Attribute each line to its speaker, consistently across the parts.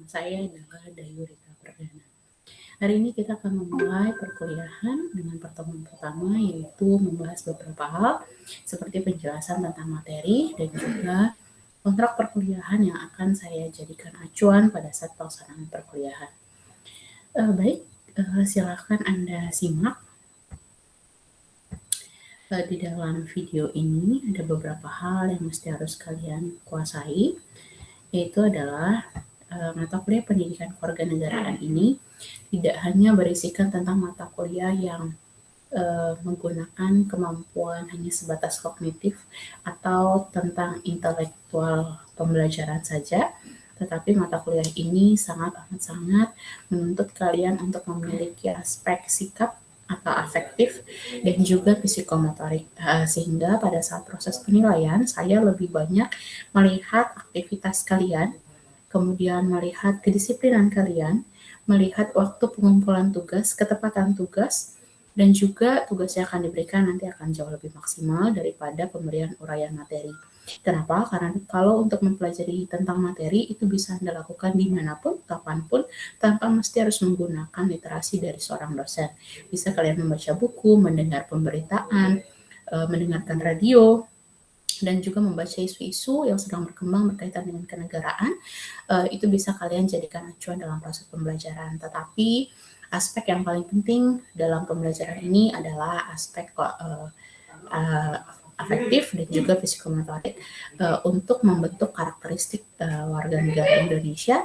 Speaker 1: Nama saya adalah Dayurita Perdana. Hari ini kita akan memulai perkuliahan dengan pertemuan pertama, yaitu membahas beberapa hal seperti penjelasan tentang materi dan juga kontrak perkuliahan yang akan saya jadikan acuan pada saat pelaksanaan perkuliahan. Silakan Anda simak. Di dalam video ini ada beberapa hal yang mesti harus kalian kuasai, yaitu adalah mata kuliah pendidikan kewarganegaraan ini tidak hanya berisikan tentang mata kuliah yang menggunakan kemampuan hanya sebatas kognitif atau tentang intelektual pembelajaran saja, tetapi mata kuliah ini sangat menuntut kalian untuk memiliki aspek sikap atau afektif dan juga psikomotorik, sehingga pada saat proses penilaian saya lebih banyak melihat aktivitas kalian, kemudian melihat kedisiplinan kalian, melihat waktu pengumpulan tugas, ketepatan tugas, dan juga tugas yang akan diberikan nanti akan jauh lebih maksimal daripada pemberian uraian materi. Kenapa? Karena kalau untuk mempelajari tentang materi itu bisa Anda lakukan dimanapun, kapanpun, tanpa mesti harus menggunakan literasi dari seorang dosen. Bisa kalian membaca buku, mendengar pemberitaan, mendengarkan radio, dan juga membaca isu-isu yang sedang berkembang berkaitan dengan kenegaraan. Itu bisa kalian jadikan acuan dalam proses pembelajaran. Tetapi aspek yang paling penting dalam pembelajaran ini adalah aspek afektif dan juga psikomotorik untuk membentuk karakteristik warga negara Indonesia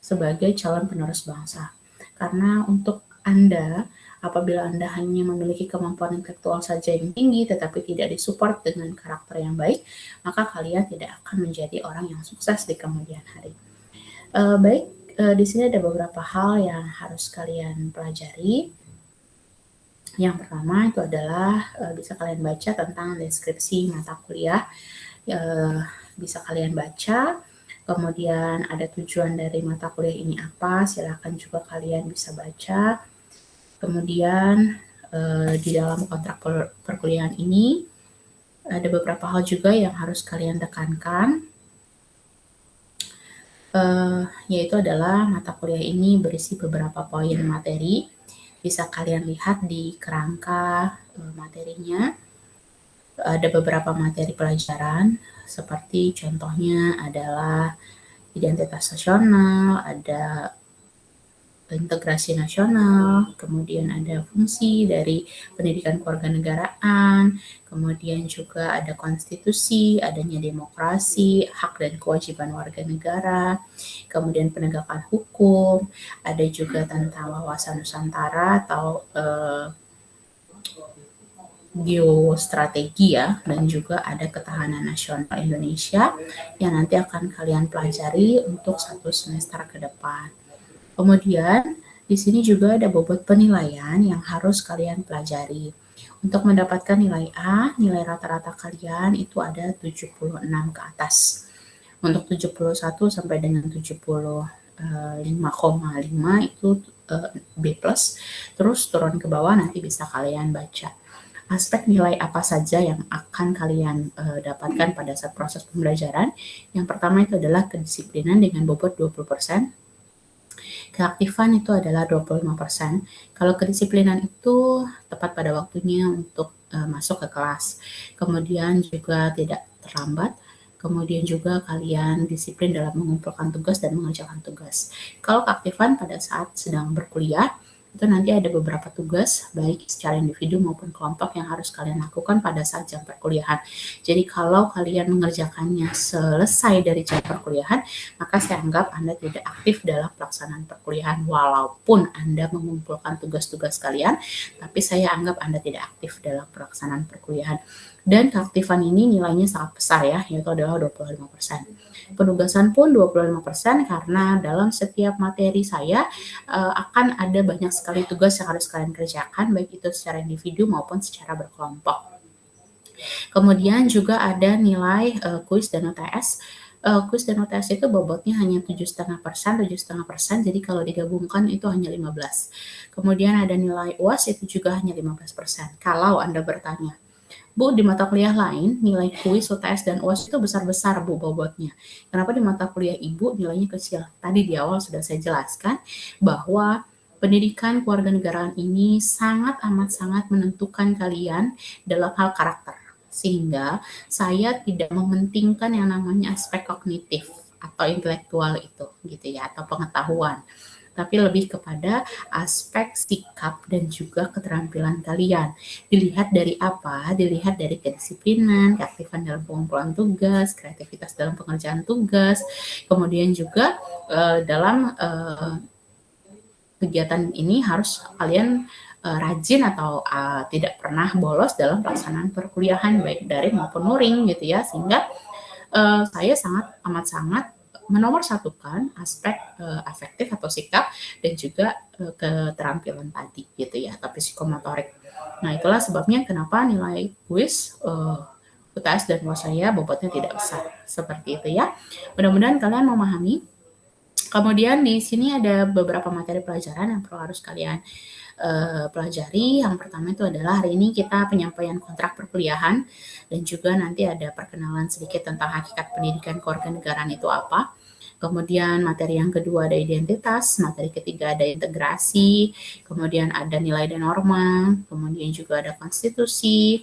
Speaker 1: sebagai calon penerus bangsa. Karena untuk Anda, apabila Anda hanya memiliki kemampuan intelektual saja yang tinggi tetapi tidak disupport dengan karakter yang baik, maka kalian tidak akan menjadi orang yang sukses di kemudian hari. Di sini ada beberapa hal yang harus kalian pelajari. Yang pertama itu adalah bisa kalian baca tentang deskripsi mata kuliah, bisa kalian baca. Kemudian ada tujuan dari mata kuliah ini apa, silakan juga kalian bisa baca. Kemudian di dalam kontrak perkuliahan ini ada beberapa hal juga yang harus kalian tekankan, yaitu adalah mata kuliah ini berisi beberapa poin materi. Bisa kalian lihat di kerangka materinya. Ada beberapa materi pelajaran, seperti contohnya adalah identitas nasional, ada integrasi nasional, kemudian ada fungsi dari pendidikan kewarganegaraan, kemudian juga ada konstitusi, adanya demokrasi, hak dan kewajiban warga negara, kemudian penegakan hukum, ada juga tentang wawasan Nusantara atau geostrategi ya, dan juga ada ketahanan nasional Indonesia yang nanti akan kalian pelajari untuk 1 semester ke depan. Kemudian di sini juga ada bobot penilaian yang harus kalian pelajari. Untuk mendapatkan nilai A, nilai rata-rata kalian itu ada 76 ke atas. Untuk 71 sampai dengan 75,5 itu B+, terus turun ke bawah nanti bisa kalian baca. Aspek nilai apa saja yang akan kalian dapatkan pada saat proses pembelajaran. Yang pertama itu adalah kedisiplinan dengan bobot 20%. Keaktifan itu adalah 25%. Kalau kedisiplinan itu tepat pada waktunya untuk masuk ke kelas. Kemudian juga tidak terlambat. Kemudian juga kalian disiplin dalam mengumpulkan tugas dan mengerjakan tugas. Kalau keaktifan pada saat sedang berkuliah, itu nanti ada beberapa tugas baik secara individu maupun kelompok yang harus kalian lakukan pada saat jam perkuliahan. Jadi kalau kalian mengerjakannya selesai dari jam perkuliahan, maka saya anggap Anda tidak aktif dalam pelaksanaan perkuliahan walaupun Anda mengumpulkan tugas-tugas kalian, tapi saya anggap Anda tidak aktif dalam pelaksanaan perkuliahan. Dan keaktifan ini nilainya sangat besar ya, yaitu adalah 25%. Penugasan pun 25% karena dalam setiap materi saya akan ada banyak sekali tugas yang harus kalian kerjakan, baik itu secara individu maupun secara berkelompok. Kemudian juga ada nilai kuis dan UTS. Kuis dan UTS itu bobotnya hanya 7,5%, jadi kalau digabungkan itu hanya 15. Kemudian ada nilai UAS itu juga hanya 15%. Kalau Anda bertanya, Bu, di mata kuliah lain nilai kuis, UTS, dan UAS itu besar-besar Bu bobotnya. Kenapa di mata kuliah Ibu nilainya kecil? Tadi di awal sudah saya jelaskan bahwa pendidikan kewarganegaraan ini sangat amat sangat menentukan kalian dalam hal karakter. Sehingga saya tidak mementingkan yang namanya aspek kognitif atau intelektual itu gitu ya, atau pengetahuan, tapi lebih kepada aspek sikap dan juga keterampilan kalian. Dilihat dari apa? Dilihat dari kedisiplinan, keaktifan dalam pengumpulan tugas, kreativitas dalam pengerjaan tugas, kemudian juga dalam kegiatan ini harus kalian rajin atau tidak pernah bolos dalam pelaksanaan perkuliahan baik daring maupun luring gitu ya, sehingga saya sangat amat sangat menomorsatukan aspek afektif atau sikap dan juga keterampilan tadi gitu ya, tapi psikomotorik. Nah, itulah sebabnya kenapa nilai kuis UTS dan UAS saya bobotnya tidak besar seperti itu ya. Mudah-mudahan kalian memahami. Kemudian di sini ada beberapa materi pelajaran yang perlu harus kalian pelajari. Yang pertama itu adalah hari ini kita penyampaian kontrak perkuliahan dan juga nanti ada perkenalan sedikit tentang hakikat pendidikan kewarganegaraan itu apa. Kemudian materi yang kedua ada identitas, materi ketiga ada integrasi, kemudian ada nilai dan norma, kemudian juga ada konstitusi,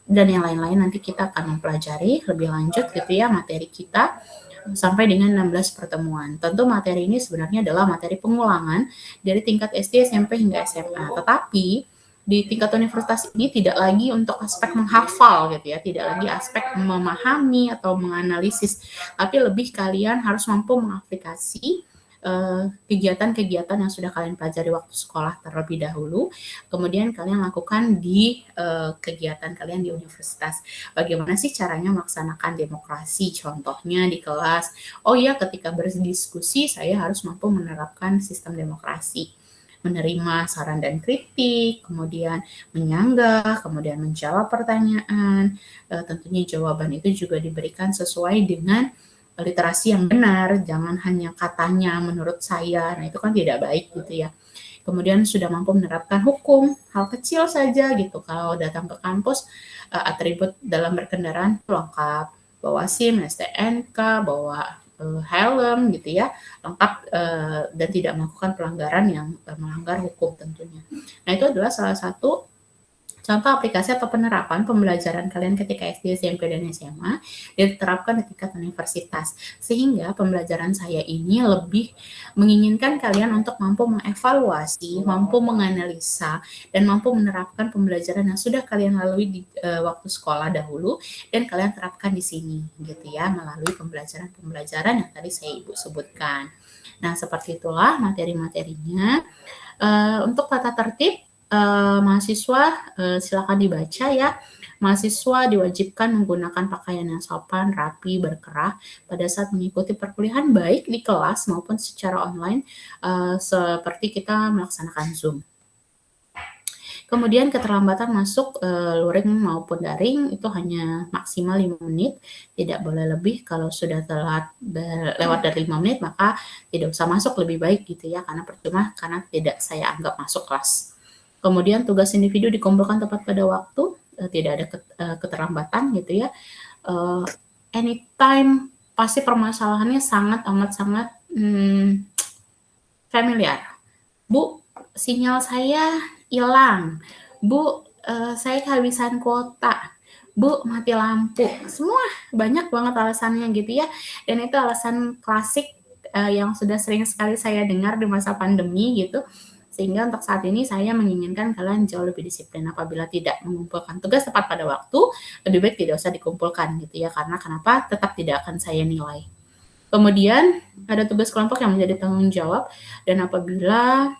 Speaker 1: dan yang lain-lain nanti kita akan mempelajari lebih lanjut gitu ya materi kita sampai dengan 16 pertemuan. Tentu materi ini sebenarnya adalah materi pengulangan dari tingkat SD, SMP, hingga SMA. Tetapi di tingkat universitas ini tidak lagi untuk aspek menghafal gitu ya, tidak lagi aspek memahami atau menganalisis, tapi lebih kalian harus mampu mengaplikasi kegiatan-kegiatan yang sudah kalian pelajari waktu sekolah terlebih dahulu, kemudian kalian lakukan di kegiatan kalian di universitas. Bagaimana sih caranya melaksanakan demokrasi? Contohnya di kelas, oh ya ketika berdiskusi saya harus mampu menerapkan sistem demokrasi, menerima saran dan kritik, kemudian menyanggah, kemudian menjawab pertanyaan. Tentunya jawaban itu juga diberikan sesuai dengan literasi yang benar, jangan hanya katanya menurut saya. Nah, itu kan tidak baik gitu ya. Kemudian sudah mampu menerapkan hukum, hal kecil saja gitu. Kalau datang ke kampus, atribut dalam berkendaraan lengkap, bawa SIM, STNK, bawa helm gitu ya, lengkap dan tidak melakukan pelanggaran yang melanggar hukum tentunya. Nah, itu adalah salah satu contoh aplikasi atau penerapan pembelajaran kalian ketika SD, SMP, dan SMA diterapkan di tingkat universitas. Sehingga pembelajaran saya ini lebih menginginkan kalian untuk mampu mengevaluasi, mampu menganalisa, dan mampu menerapkan pembelajaran yang sudah kalian lalui di waktu sekolah dahulu dan kalian terapkan di sini gitu ya, melalui pembelajaran-pembelajaran yang tadi saya Ibu sebutkan. Nah, seperti itulah materi-materinya. Untuk tata tertib, mahasiswa silakan dibaca ya. Mahasiswa diwajibkan menggunakan pakaian yang sopan, rapi, berkerah pada saat mengikuti perkuliahan baik di kelas maupun secara online seperti kita melaksanakan Zoom. Kemudian keterlambatan masuk luring maupun daring itu hanya maksimal 5 menit, tidak boleh lebih. Kalau sudah telat lewat dari 5 menit maka tidak usah masuk, lebih baik gitu ya, karena percuma, karena tidak saya anggap masuk kelas. Kemudian tugas individu dikumpulkan tepat pada waktu, tidak ada keterlambatan gitu ya. Anytime pasti permasalahannya sangat amat sangat familiar. Bu, sinyal saya hilang. Bu, saya kehabisan kuota. Bu, mati lampu. Semua banyak banget alasannya gitu ya. Dan itu alasan klasik yang sudah sering sekali saya dengar di masa pandemi gitu. Sehingga untuk saat ini saya menginginkan kalian jauh lebih disiplin. Apabila tidak mengumpulkan tugas tepat pada waktu, lebih baik tidak usah dikumpulkan gitu ya. Karena kenapa? Tetap tidak akan saya nilai. Kemudian ada tugas kelompok yang menjadi tanggung jawab, dan apabila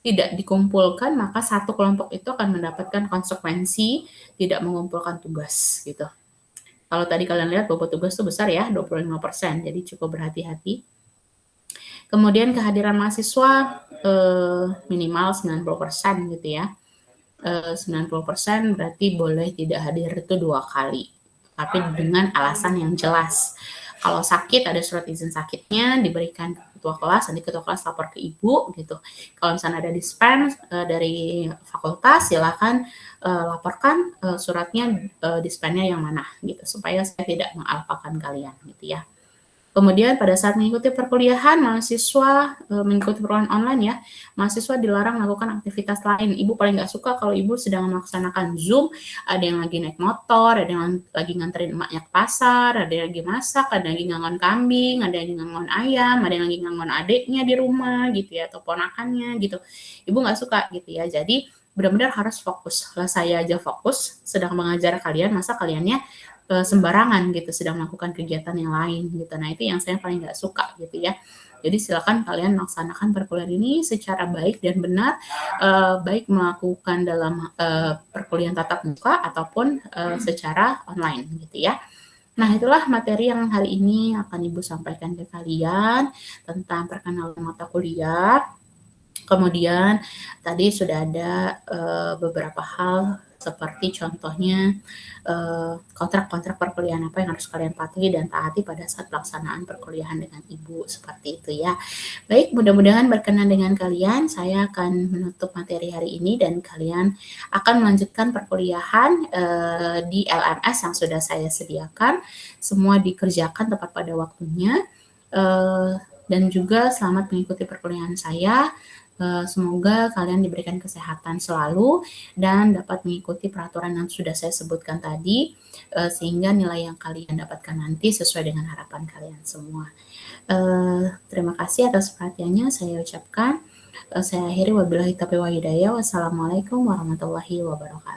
Speaker 1: tidak dikumpulkan maka satu kelompok itu akan mendapatkan konsekuensi tidak mengumpulkan tugas gitu. Kalau tadi kalian lihat bobot tugas itu besar ya, 25%, jadi cukup berhati-hati. Kemudian kehadiran mahasiswa minimal 90% gitu ya. 90% berarti boleh tidak hadir itu 2 kali, tapi dengan alasan yang jelas. Kalau sakit ada surat izin sakitnya diberikan ke ketua kelas, nanti ketua kelas lapor ke ibu gitu. Kalau misalnya ada dispen dari fakultas, silakan laporkan suratnya dispennya yang mana gitu, supaya saya tidak mengalpakan kalian gitu ya. Kemudian pada saat mengikuti perkuliahan, mahasiswa mengikuti perkuliahan online ya, mahasiswa dilarang melakukan aktivitas lain. Ibu paling nggak suka kalau ibu sedang melaksanakan Zoom, ada yang lagi naik motor, ada yang lagi nganterin emaknya ke pasar, ada yang lagi masak, ada yang lagi ngangon kambing, ada yang lagi ngangon ayam, ada yang lagi ngangon adiknya di rumah gitu ya, atau ponakannya gitu. Ibu nggak suka gitu ya. Jadi benar-benar harus fokus. Lah saya aja fokus sedang mengajar kalian, masa kaliannya sembarangan gitu sedang melakukan kegiatan yang lain gitu. Nah itu yang saya paling nggak suka gitu ya. Jadi silakan kalian melaksanakan perkuliahan ini secara baik dan benar, baik melakukan dalam perkuliahan tatap muka ataupun secara online gitu ya. Nah itulah materi yang hari ini akan Ibu sampaikan ke kalian tentang perkenalan mata kuliah. Kemudian tadi sudah ada beberapa hal seperti contohnya kontrak-kontrak perkuliahan apa yang harus kalian patuhi dan taati pada saat pelaksanaan perkuliahan dengan ibu, seperti itu ya. Baik, mudah-mudahan berkenan dengan kalian. Saya akan menutup materi hari ini dan kalian akan melanjutkan perkuliahan di LMS yang sudah saya sediakan. Semua dikerjakan tepat pada waktunya. Dan juga selamat mengikuti perkuliahan saya. Semoga kalian diberikan kesehatan selalu dan dapat mengikuti peraturan yang sudah saya sebutkan tadi, sehingga nilai yang kalian dapatkan nanti sesuai dengan harapan kalian semua. Terima kasih atas perhatiannya saya ucapkan. Saya akhiri, wabillahi taufiq wal hidayah. Wassalamualaikum warahmatullahi wabarakatuh.